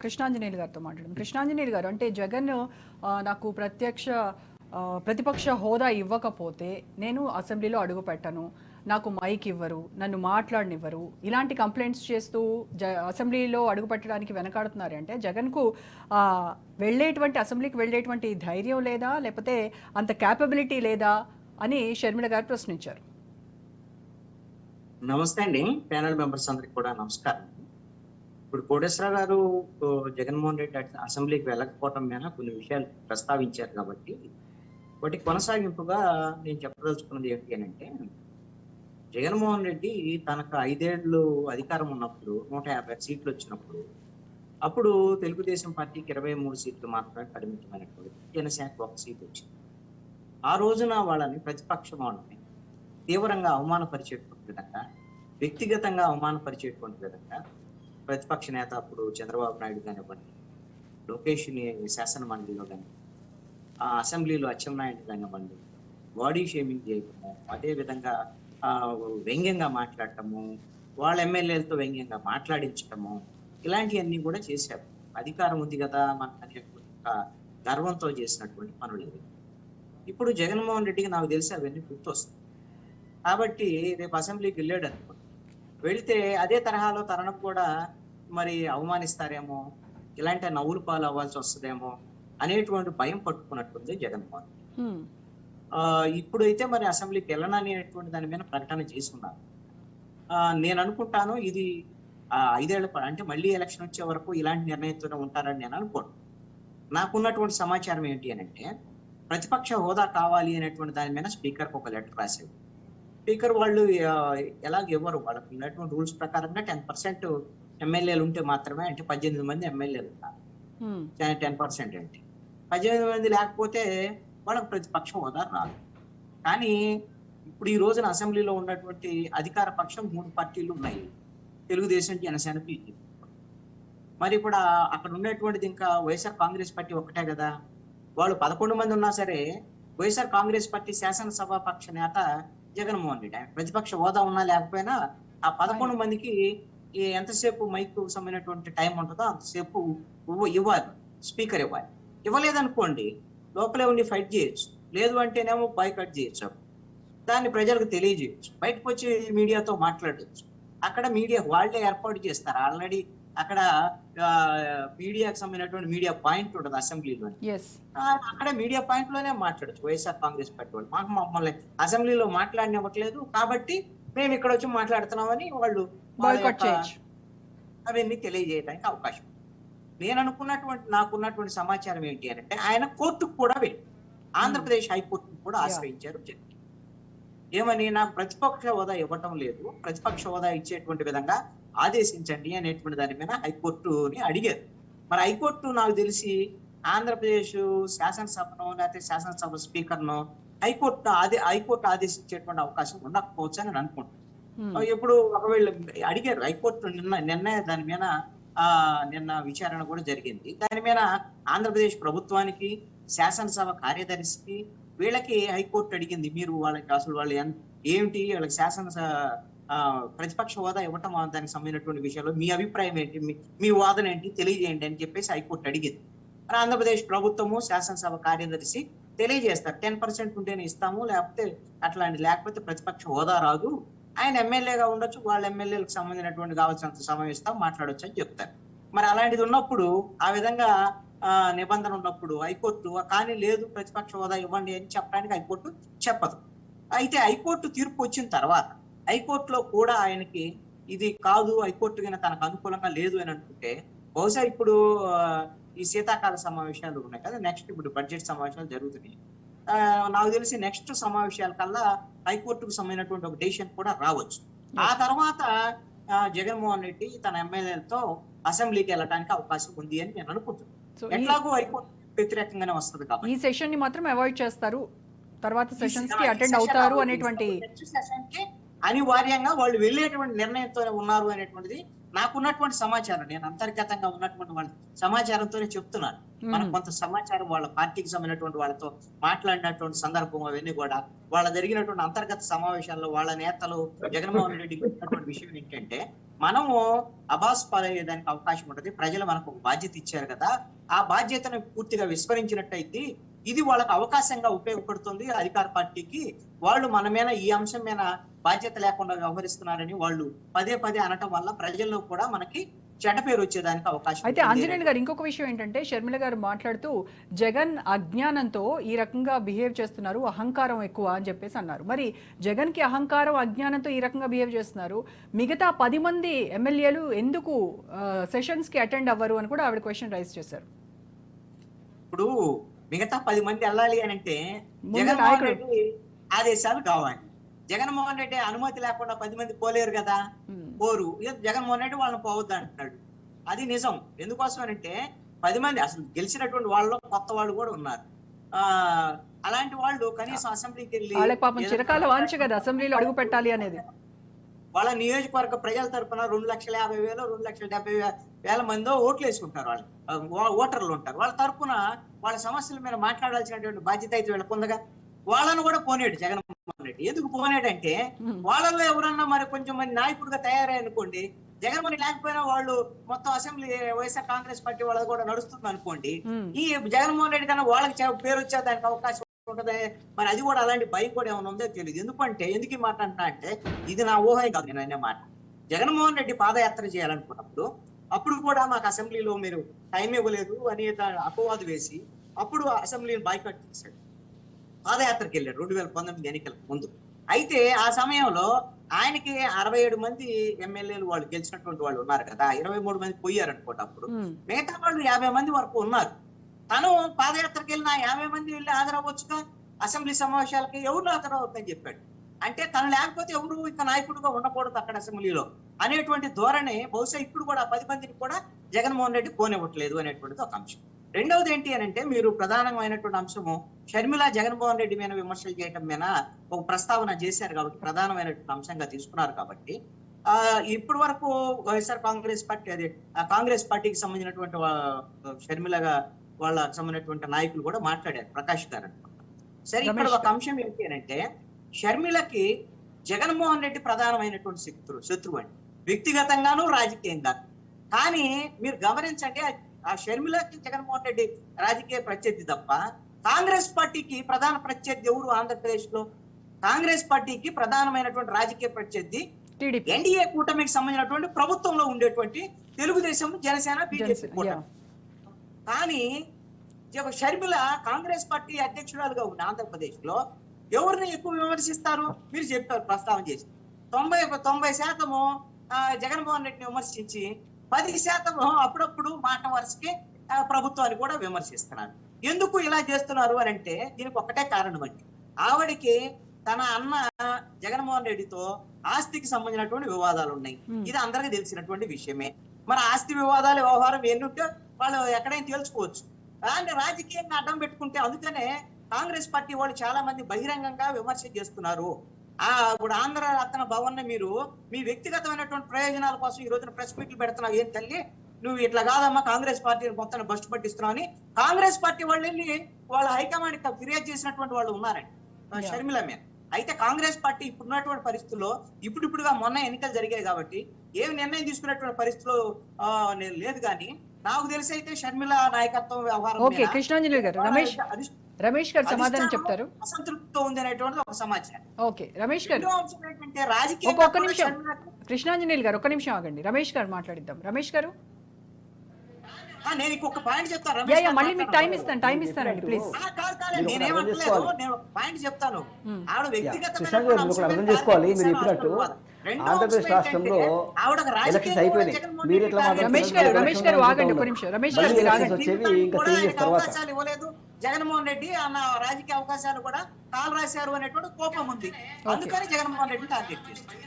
కృష్ణాంజనేయులు గారితో మాట్లాడదాం. కృష్ణాంజనేయులు గారు, అంటే జగన్ నాకు ప్రతిపక్ష హోదా ఇవ్వకపోతే నేను అసెంబ్లీలో అడుగు పెట్టను, నాకు మైక్ ఇవ్వరు, నన్ను మాట్లాడనివ్వరు, ఇలాంటి కంప్లైంట్స్ చేస్తూ అసెంబ్లీలో అడుగు పెట్టడానికి వెనకాడుతున్నారు. అంటే జగన్కు అసెంబ్లీకి వెళ్ళేటువంటి ధైర్యం లేదా, లేకపోతే అంత క్యాపబిలిటీ లేదా అని షర్మిల గారు ప్రశ్నించారు. నమస్తే అండి, ప్యానల్ మెంబర్స్ అందరికి కూడా నమస్కారం. ఇప్పుడు కోటేశ్వరరావు గారు జగన్మోహన్ రెడ్డి అసెంబ్లీకి వెళ్ళకపోవటం మీద కొన్ని విషయాలు ప్రస్తావించారు కాబట్టి వాటి కొనసాగింపుగా నేను చెప్పదలుచుకున్నది ఏంటి అని అంటే, జగన్మోహన్ రెడ్డి తనకు 5 ఏళ్ళు అధికారం ఉన్నప్పుడు 150 సీట్లు వచ్చినప్పుడు అప్పుడు తెలుగుదేశం పార్టీకి 23 సీట్లు మాత్రమే పరిమితమైనటువంటి, జనసేనకు 1 సీట్ వచ్చింది. ఆ రోజున వాళ్ళని ప్రతిపక్షం వాళ్ళని తీవ్రంగా అవమానపరిచేటువంటి విధంగా, వ్యక్తిగతంగా అవమానపరిచేటువంటి విధంగా ప్రతిపక్ష నేత అప్పుడు చంద్రబాబు నాయుడు కానివ్వండి, లోకేష్ని శాసన మండలిలో కానీ, ఆ అసెంబ్లీలో అచ్చెన్నాయుడు కానివ్వండి, బాడీ షేమింగ్ చేయటము, అదేవిధంగా వ్యంగ్యంగా మాట్లాడటము, వాళ్ళ ఎమ్మెల్యేలతో వ్యంగ్యంగా మాట్లాడించటము, ఇలాంటివన్నీ కూడా చేశారు. అధికారం ఉంది కదా మనకు అనేటువంటి గర్వంతో చేసినటువంటి పనులు ఇవి. ఇప్పుడు జగన్మోహన్ రెడ్డికి నాకు తెలిసి అవన్నీ గుర్తొస్తాయి. కాబట్టి రేపు అసెంబ్లీకి వెళ్ళాడు అనుకో, వెళితే అదే తరహాలో తనకు కూడా మరి అవమానిస్తారేమో, ఇలాంటి నవ్వులు పాలు అవ్వాల్సి వస్తుందేమో అనేటువంటి భయం పట్టుకున్నట్టుంది జగన్మోహన్. ఇప్పుడైతే మరి అసెంబ్లీకి వెళ్ళననేటువంటి దాని మీద ప్రకటన చేసుకున్నారు. నేను అనుకుంటాను ఇది 5 ఏళ్ల అంటే మళ్ళీ ఎలక్షన్ వచ్చే వరకు ఇలాంటి నిర్ణయంతోనే ఉంటారని నేను అనుకోను. నాకున్నటువంటి సమాచారం ఏంటి అని అంటే, ప్రతిపక్ష హోదా కావాలి అనేటువంటి దాని మీద స్పీకర్కి ఒక లెటర్ రాశారు. స్పీకర్ వాళ్ళు ఎలాగ ఇవ్వరు, వాళ్ళకి ఉన్నటువంటి రూల్స్ ప్రకారంగా 10% ఎమ్మెల్యేలు ఉంటే మాత్రమే, అంటే 18 మంది ఎమ్మెల్యేలు ఉన్నారు. 10% అంటే 18 మంది లేకపోతే వాళ్ళకి ప్రతిపక్ష హోదా రాదు. కానీ ఇప్పుడు ఈ రోజున అసెంబ్లీలో ఉన్నటువంటి అధికార పక్షం 3 పార్టీలు ఉన్నాయి, తెలుగుదేశం, జనసేన, బీజేపీ. మరి ఇప్పుడు అక్కడ ఉన్నటువంటిది ఇంకా వైఎస్ఆర్ కాంగ్రెస్ పార్టీ ఒకటే కదా. వాళ్ళు 11 మంది ఉన్నా సరే వైఎస్ఆర్ కాంగ్రెస్ పార్టీ శాసనసభ పక్ష నేత జగన్మోహన్ రెడ్డి, ఆయన ప్రతిపక్ష హోదా ఉన్నా లేకపోయినా ఆ 11 మందికి ఎంతసేపు మైక్ సంబంధించినటువంటి టైం ఉంటుందో అంతసేపు ఇవ్వాలి, స్పీకర్ ఇవ్వాలి. ఇవ్వలేదనుకోండి లోపలే ఉండి ఫైట్ చేయొచ్చు, లేదు అంటేనేమో బాయ్కాట్ చేయొచ్చు, దాన్ని ప్రజలకు తెలియజేయచ్చు, బయటకు వచ్చి మీడియాతో మాట్లాడచ్చు. అక్కడ మీడియా వాళ్ళే ఏర్పాటు చేస్తారు. ఆల్రెడీ అక్కడ మీడియాకి సంబంధించినటువంటి మీడియా పాయింట్ ఉంటుంది అసెంబ్లీలో. అక్కడ మీడియా పాయింట్ లోనే మాట్లాడచ్చు వైఎస్ఆర్ కాంగ్రెస్ పార్టీ వాళ్ళు. మమ్మల్ని అసెంబ్లీలో మాట్లాడనివ్వట్లేదు కాబట్టి మేము ఇక్కడ వచ్చి మాట్లాడుతున్నామని వాళ్ళు అవన్నీ తెలియజేయడానికి అవకాశం. నాకున్నటువంటి సమాచారం ఏంటి అంటే, ఆయన కోర్టుకు కూడా వెళ్ళి ఆంధ్రప్రదేశ్ హైకోర్టుకు కూడా ఆశ్రయించారు జగన్. ఏమని, నాకు ప్రతిపక్ష హోదా ఇవ్వటం లేదు, ప్రతిపక్ష హోదా ఇచ్చేటువంటి విధంగా ఆదేశించండి అనేటువంటి దాని మీద హైకోర్టుని అడిగారు. మరి హైకోర్టు నాకు తెలిసి ఆంధ్రప్రదేశ్ శాసనసభను లేకపోతే శాసనసభ స్పీకర్ను హైకోర్టు ఆదేశించేటువంటి అవకాశం ఉండకపోవచ్చు అని అనుకుంటున్నాను. ఇప్పుడు ఒకవేళ అడిగారు హైకోర్టు దాని మీద నిన్న విచారణ కూడా జరిగింది. దాని మీద ఆంధ్రప్రదేశ్ ప్రభుత్వానికి, శాసనసభ కార్యదర్శికి, వీళ్ళకి హైకోర్టు అడిగింది, మీరు వాళ్ళకి అసలు వాళ్ళు ఏమిటి, వాళ్ళకి ప్రతిపక్ష హోదా ఇవ్వటం దానికి సంబంధించినటువంటి విషయంలో మీ అభిప్రాయం ఏంటి, మీ వాదన ఏంటి తెలియజేయండి అని చెప్పేసి హైకోర్టు అడిగింది. మరి ఆంధ్రప్రదేశ్ ప్రభుత్వము, శాసనసభ కార్యదర్శి తెలియజేస్తారు, 10% ఉంటేనే ఇస్తాము, లేకపోతే ప్రతిపక్ష హోదా రాదు, ఆయన ఎమ్మెల్యేగా ఉండొచ్చు, వాళ్ళ ఎమ్మెల్యేలకు సంబంధించినటువంటి కావాల్సినంత సమయం ఇస్తాం, మాట్లాడొచ్చు అని చెప్తారు. మరి అలాంటిది ఉన్నప్పుడు, ఆ విధంగా నిబంధన ఉన్నప్పుడు హైకోర్టు కానీ లేదు ప్రతిపక్ష హోదా ఇవ్వండి అని చెప్పడానికి హైకోర్టు చెప్పదు. అయితే హైకోర్టు తీర్పు వచ్చిన తర్వాత హైకోర్టులో కూడా ఆయనకి ఇది కాదు, హైకోర్టు కన్నా తనకు అనుకూలంగా లేదు అని అనుకుంటే, బహుశా ఇప్పుడు ఈ శీతాకాల సమావేశాలు ఉన్నాయి కదా, నెక్స్ట్ ఇప్పుడు బడ్జెట్ సమావేశాలు జరుగుతున్నాయి, నాకు తెలిసి నెక్స్ట్ సమావేశాల కల్లా హైకోర్టుకు సంబంధించినటువంటి ఒక డెసిషన్ కూడా రావచ్చు. ఆ తర్వాత జగన్మోహన్ రెడ్డి తన ఎమ్మెల్యేలతో అసెంబ్లీకి వెళ్ళడానికి అవకాశం ఉంది అని నేను అనుకుంటున్నాను. ఎట్లాగో హైకోర్టు వ్యతిరేకంగానే వస్తుంది కాబట్టి ఈ సెషన్ ని మాత్రం అవాయిడ్ చేస్తారు, తర్వాత సెషన్స్ కి అటెండ్ అవుతారు అనేటువంటి అనివార్యంగా వాళ్ళు వెళ్ళేటువంటి నిర్ణయంతోనే ఉన్నారు అనేటువంటిది నాకున్నటువంటి సమాచారం. నేను అంతర్గతంగా ఉన్నటువంటి వాళ్ళ సమాచారంతోనే చెప్తున్నాను. మనకు కొంత సమాచారం వాళ్ళ పార్టీకి సంబంధించినటువంటి వాళ్ళతో మాట్లాడినటువంటి సందర్భం అవన్నీ కూడా, వాళ్ళ జరిగినటువంటి అంతర్గత సమావేశాల్లో వాళ్ళ నేతలు జగన్మోహన్ రెడ్డికి వచ్చినటువంటి విషయం ఏంటంటే, మనము అబాస్ పాలయ్యేదానికి అవకాశం ఉంటుంది. ప్రజలు మనకు ఒక బాధ్యత ఇచ్చారు కదా, ఆ బాధ్యతను పూర్తిగా విస్మరించినట్టయితే ఇది వాళ్ళకి అవకాశంగా ఉపయోగపడుతుంది. అధికార పార్టీకి వాళ్ళు మన మీద ఈ అంశం మీద బాధ్యత లేకుండా వ్యవహరిస్తున్నారని వాళ్ళు పదే పదే అనటం వల్ల ప్రజల్లో కూడా మనకి చెడ్డ పేరు వచ్చేదానికి అవకాశం అయితే ఆంజనేయులు గారు ఇంకొక విషయం ఏంటంటే, షర్మిల గారు మాట్లాడుతూ జగన్ అజ్ఞానంతో ఈ రకంగా బిహేవ్ చేస్తున్నారు, అహంకారం ఎక్కువ అని చెప్పేసి అన్నారు. మరి జగన్ కి అహంకారం అజ్ఞానంతో ఈ రకంగా బిహేవ్ చేస్తున్నారు, మిగతా 10 మంది ఎమ్మెల్యేలు ఎందుకు సెషన్స్ కి అటెండ్ అవ్వరు అని కూడా ఆవిడ క్వశ్చన్ రైజ్ చేశారు. ఇప్పుడు మిగతా 10 మంది వెళ్ళాలి అని అంటే జగన్మోహన్ రెడ్డి ఆదేశాలు కావాలి. జగన్మోహన్ రెడ్డి అనుమతి లేకుండా 10 మంది పోలేరు కదా, పోరు. జగన్మోహన్ రెడ్డి వాళ్ళని పోవద్దు అంటున్నాడు. అది నిజం. ఎందుకోసం అంటే 10 మంది అసలు గెలిచినటువంటి వాళ్ళు కొత్త వాళ్ళు కూడా ఉన్నారు. అలాంటి వాళ్ళు కనీసం అసెంబ్లీకి వెళ్ళి పాపం చిరకాల వాంఛ కదా అసెంబ్లీలో అడుగు పెట్టాలి అనేది. వాళ్ళ నియోజకవర్గ ప్రజల తరఫున 2,50,000 2,70,000 మందో ఓట్లు వేసుకుంటారు. వాళ్ళు ఓటర్లు ఉంటారు. వాళ్ళ తరఫున వాళ్ళ సమస్యల మీద మాట్లాడాల్సినటువంటి బాధ్యత అయితే వీళ్ళకు ఉందిగా. వాళ్ళను కూడా పోనేడు జగన్మోహన్ రెడ్డి. ఎందుకు పోనేడంటే వాళ్ళలో ఎవరన్నా మరి కొంచెం మంది నాయకుడిగా తయారనుకోండి, జగన్మోహన్ లేకపోయినా వాళ్ళు మొత్తం అసెంబ్లీ వైఎస్ఆర్ కాంగ్రెస్ పార్టీ వాళ్ళది కూడా నడుస్తుంది అనుకోండి, ఈ జగన్మోహన్ రెడ్డి కన్నా వాళ్ళకి పేరు వచ్చేదానికి అవకాశం ఉంటది. మరి అది కూడా అలాంటి భయం కూడా ఏమైనా ఉందో తెలియదు. ఎందుకు ఈ మాట అంటున్నా అంటే, ఇది నా ఊహ కాదు, నేను అనే మాట. జగన్మోహన్ రెడ్డి పాదయాత్ర చేయాలనుకున్నప్పుడు అప్పుడు కూడా మాకు అసెంబ్లీలో మీరు టైం ఇవ్వలేదు అని అపవాదు వేసి అప్పుడు అసెంబ్లీని బాయ్కాట్ చేశాడు. పాదయాత్రకి వెళ్ళాడు 2019 ఎన్నికలకు ముందు. అయితే ఆ సమయంలో ఆయనకి 67 మంది ఎమ్మెల్యేలు వాళ్ళు గెలిచినటువంటి వాళ్ళు ఉన్నారు కదా, 23 మంది పోయారు అనుకోండి. అప్పుడు మిగతా వాళ్ళు 50 మంది వరకు ఉన్నారు. తను పాదయాత్రకి వెళ్ళిన 50 మంది వెళ్ళి హాజరవ్వచ్చుగా అసెంబ్లీ సమావేశాలకి. ఎవరు హాజరవద్దని చెప్పాడు. అంటే తను లేకపోతే ఎవరు ఇక నాయకుడుగా ఉండకూడదు అక్కడ అసెంబ్లీలో అనేటువంటి ధోరణి బహుశా ఇప్పుడు కూడా 10 మందిని కూడా జగన్మోహన్ రెడ్డి పోనివ్వట్లేదు అనేటువంటిది ఒక అంశం. రెండవది ఏంటి అని అంటే, మీరు ప్రధానమైనటువంటి అంశము షర్మిల జగన్మోహన్ రెడ్డి మీద విమర్శలు చేయటం మీద ఒక ప్రస్తావన చేశారు కాబట్టి, ప్రధానమైనటువంటి అంశంగా తీసుకున్నారు కాబట్టి, ఇప్పటి వరకు వైఎస్ఆర్ కాంగ్రెస్ పార్టీ అదే కాంగ్రెస్ పార్టీకి సంబంధించినటువంటి షర్మిలగా వాళ్ళకి సంబంధించినటువంటి నాయకులు కూడా మాట్లాడారు. ప్రకాష్ గారు అనుకుంటా. సరే, ఇక్కడ ఒక అంశం ఏంటి అని అంటే, షర్మిలకి జగన్మోహన్ రెడ్డి ప్రధానమైనటువంటి శత్రువు అండి, వ్యక్తిగతంగాను రాజకీయంగా. కానీ మీరు గమనించండి, ఆ షర్మిలకి జగన్మోహన్ రెడ్డి రాజకీయ ప్రత్యర్థి తప్ప కాంగ్రెస్ పార్టీకి ప్రధాన ప్రత్యర్థి ఎవరు? ఆంధ్రప్రదేశ్ లో కాంగ్రెస్ పార్టీకి ప్రధానమైనటువంటి రాజకీయ ప్రత్యర్థి ఎన్డీఏ కూటమికి సంబంధించినటువంటి ప్రభుత్వంలో ఉండేటువంటి తెలుగుదేశం, జనసేన, బీజేపీ కూటమి. కానీ షర్మిల కాంగ్రెస్ పార్టీ అధ్యక్షురాలుగా ఉన్న ఆంధ్రప్రదేశ్ లో ఎవరిని ఎక్కువ విమర్శిస్తారు? మీరు చెప్పారు, ప్రస్తావన చేసి 90% జగన్మోహన్ రెడ్డిని విమర్శించి 10% అప్పుడప్పుడు మాట వరుసకి ప్రభుత్వాన్ని కూడా విమర్శిస్తున్నారు. ఎందుకు ఇలా చేస్తున్నారు అని అంటే, దీనికి ఒకటే కారణం అండి. ఆవిడికి తన అన్న జగన్మోహన్ రెడ్డితో ఆస్తికి సంబంధించినటువంటి వివాదాలు ఉన్నాయి. ఇది అందరికీ తెలిసినటువంటి విషయమే. మరి ఆస్తి వివాదాల వ్యవహారం ఎన్నుంటే వాళ్ళు ఎక్కడైనా తేల్చుకోవచ్చు. కానీ రాజకీయంగా అడ్డం పెట్టుకుంటే, అందుకనే కాంగ్రెస్ పార్టీ వాళ్ళు చాలా మంది బహిరంగంగా విమర్శ చేస్తున్నారు. ఇప్పుడు ఆంధ్ర రత్న భవన్ ని మీరు మీ వ్యక్తిగతమైనటువంటి ప్రయోజనాల కోసం ఈ రోజున ప్రెస్ మీట్లు పెడుతున్నావు. ఏం తల్లి, నువ్వు ఇట్లా కాదమ్మా కాంగ్రెస్ పార్టీని మొత్తం బస్టు పట్టిస్తున్నావు అని కాంగ్రెస్ పార్టీ వాళ్ళు వెళ్ళి వాళ్ళ హైకమాండ్ ఫిర్యాదు చేసినటువంటి వాళ్ళు ఉన్నారండి షర్మిల మీద. అయితే కాంగ్రెస్ పార్టీ ఇప్పుడున్నటువంటి పరిస్థితుల్లో ఇప్పుడిప్పుడుగా మొన్న ఎన్నికలు జరిగాయి కాబట్టి ఏమి నిర్ణయం తీసుకున్నటువంటి పరిస్థితుల్లో లేదు. కానీ నాకు తెలిసి అయితే షర్మిల నాయకత్వం వ్యవహారం రమేష్ గారు సమాధానం చెప్తారు. అసంతృప్తితో ఉంది అనేటువంటిది ఒక సమాచారం. ఓకే రమేష్ గారు, ఒక్క నిమిషం కృష్ణాంజనేయులు గారు, ఒక్క నిమిషం ఆగండి. రమేష్ గారు మాట్లాడిద్దాం. రమేష్ గారు, నేను ఇంకొక పాయింట్ చెప్తాను. మళ్ళీ మీకు టైం ఇస్తానండి ప్లీజ్. నేనేమంటలేదు, నేను పాయింట్ చెప్తాను. ఆవిడ వ్యక్తిగతంగా అర్థం చేసుకోవాలి. మీరు చెప్పినట్టు ఆంధ్రప్రదేశ్ రాష్ట్రంలో ఎలక్షన్స్ అయిపోయినాయి. మీరు ఎట్లా రమేష్ గారు ఆగండి ఒక నిమిషం. రమేష్ గారు వచ్చేవి ఇంకా 3 years తర్వాత అవకాశాలు ఇవ్వలేదు జగన్మోహన్ రెడ్డి అన్న, రాజకీయ అవకాశాలు కూడా కాలు రాశారు అనేటువంటి కోపం ఉంది. అందుకని జగన్మోహన్ రెడ్డి టార్గెట్ చేస్తారు.